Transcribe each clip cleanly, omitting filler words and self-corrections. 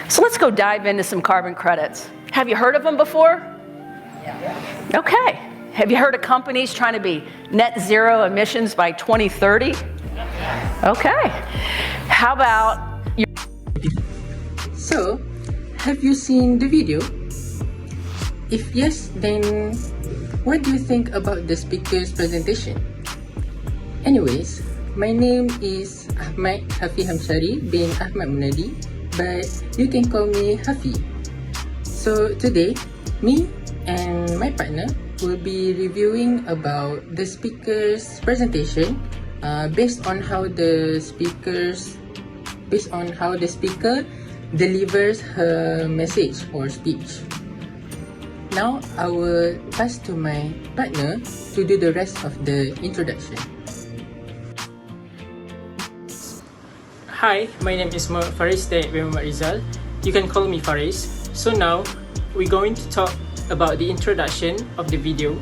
So let's go dive into some carbon credits. Have you heard of them before? Yeah. Okay. Have you heard of companies trying to be net zero emissions by 2030? Okay. How about you? So, have you seen the video? If yes, then what do you think about the speaker's presentation? Anyways, my name is Ahmad Hafi Hamshari bin Ahmad Munadi, but you can call me Hafi. So today, me and my partner will be reviewing about the speaker's presentation based on how the speaker delivers her message or speech. Now I will pass to my partner to do the rest of the introduction. Hi, my name is Faris Muhammad Rizal. You can call me Faris. So now we're going to talk about the introduction of the video.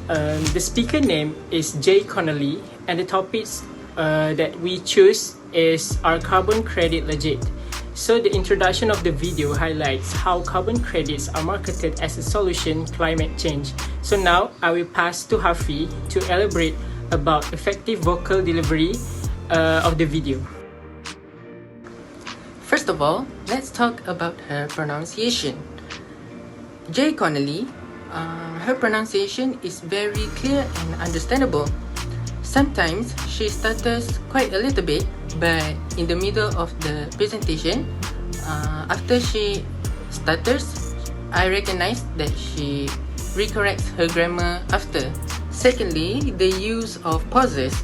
The speaker name is Jay Connolly, and the topics that we choose is Are Carbon Credit Legit? So the introduction of the video highlights how carbon credits are marketed as a solution to climate change. So now I will pass to Hafi to elaborate about effective vocal delivery of the video. First of all, let's talk about her pronunciation. Jay Connolly, her pronunciation is very clear and understandable. Sometimes she stutters quite a little bit, but in the middle of the presentation, after she stutters, I recognize that she recorrects her grammar after. Secondly, the use of pauses.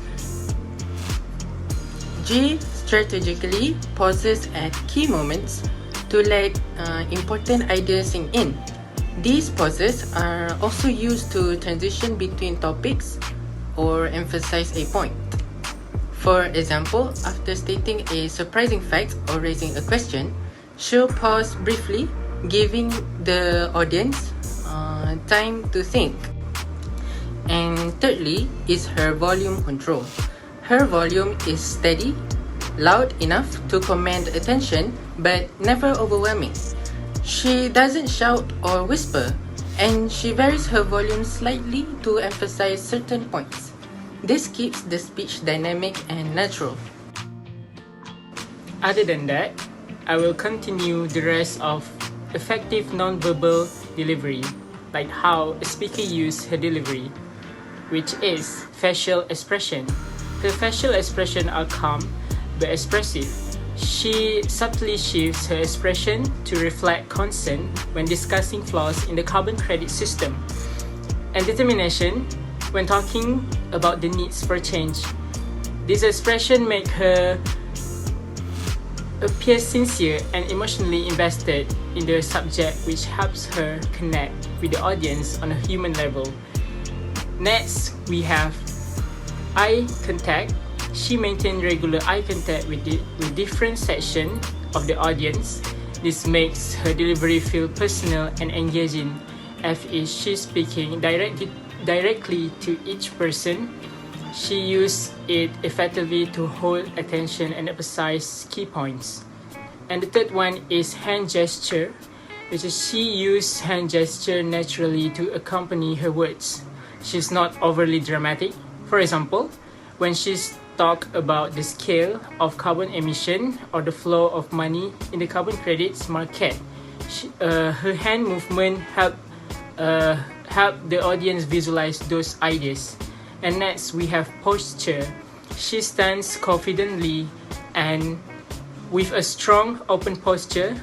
Jay strategically pauses at key moments to let important ideas sink in. These pauses are also used to transition between topics or emphasize a point. For example, after stating a surprising fact or raising a question, she'll pause briefly, giving the audience time to think. And thirdly is her volume control. Her volume is steady, loud enough to command attention, but never overwhelming. She doesn't shout or whisper, and she varies her volume slightly to emphasize certain points. This keeps the speech dynamic and natural. Other than that, I will continue the rest of effective non-verbal delivery, like how a speaker uses her delivery, which is facial expression. Her facial expression are calm but expressive. She subtly shifts her expression to reflect concern when discussing flaws in the carbon credit system, and determination when talking about the needs for change. This expression makes her appear sincere and emotionally invested in the subject, which helps her connect with the audience on a human level. Next, we have eye contact. She maintains regular eye contact with different sections of the audience. This makes her delivery feel personal and engaging, as if she's speaking directly to each person. She uses it effectively to hold attention and emphasize key points. And the third one is hand gesture, which is she uses hand gesture naturally to accompany her words. She's not overly dramatic. For example, when she's talk about the scale of carbon emission or the flow of money in the carbon credits market, her hand movement help the audience visualize those ideas. And next, we have posture. She stands confidently and with a strong open posture.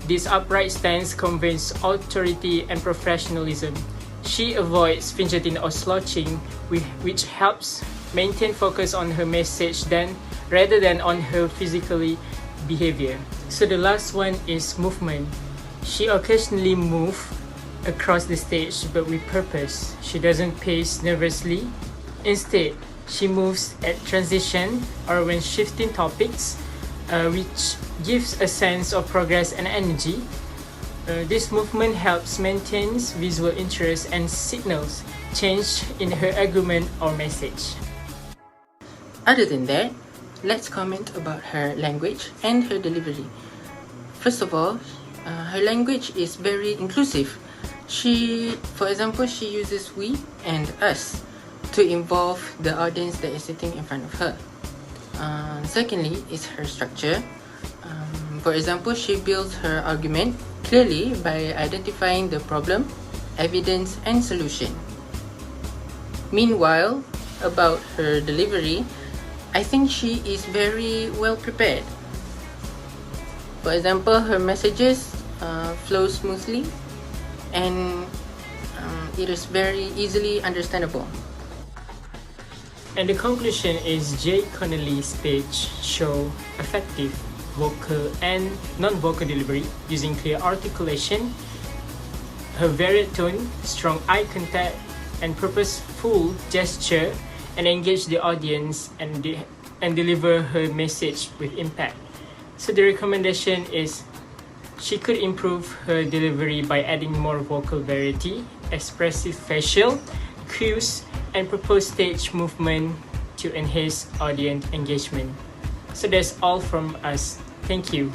This upright stance conveys authority and professionalism. She avoids fidgeting or slouching, which helps maintain focus on her message rather than on her physical behavior. So the last one is movement. She occasionally moves across the stage, but with purpose. She doesn't pace nervously. Instead, she moves at transition or when shifting topics, which gives a sense of progress and energy. This movement helps maintain visual interest and signals change in her argument or message. Other than that, let's comment about her language and her delivery. First of all, her language is very inclusive. For example, she uses we and us to involve the audience that is sitting in front of her. Secondly, is her structure. For example, she builds her argument clearly by identifying the problem, evidence, and solution. Meanwhile, about her delivery, I think she is very well prepared. For example, her messages flow smoothly and it is very easily understandable. And the conclusion is Jay Connolly's speech show effective vocal and non-vocal delivery using clear articulation, her varied tone, strong eye contact, and purposeful gesture, and engage the audience and deliver her message with impact. So the recommendation is she could improve her delivery by adding more vocal variety, expressive facial cues, and proposed stage movement to enhance audience engagement. So that's all from us. Thank you.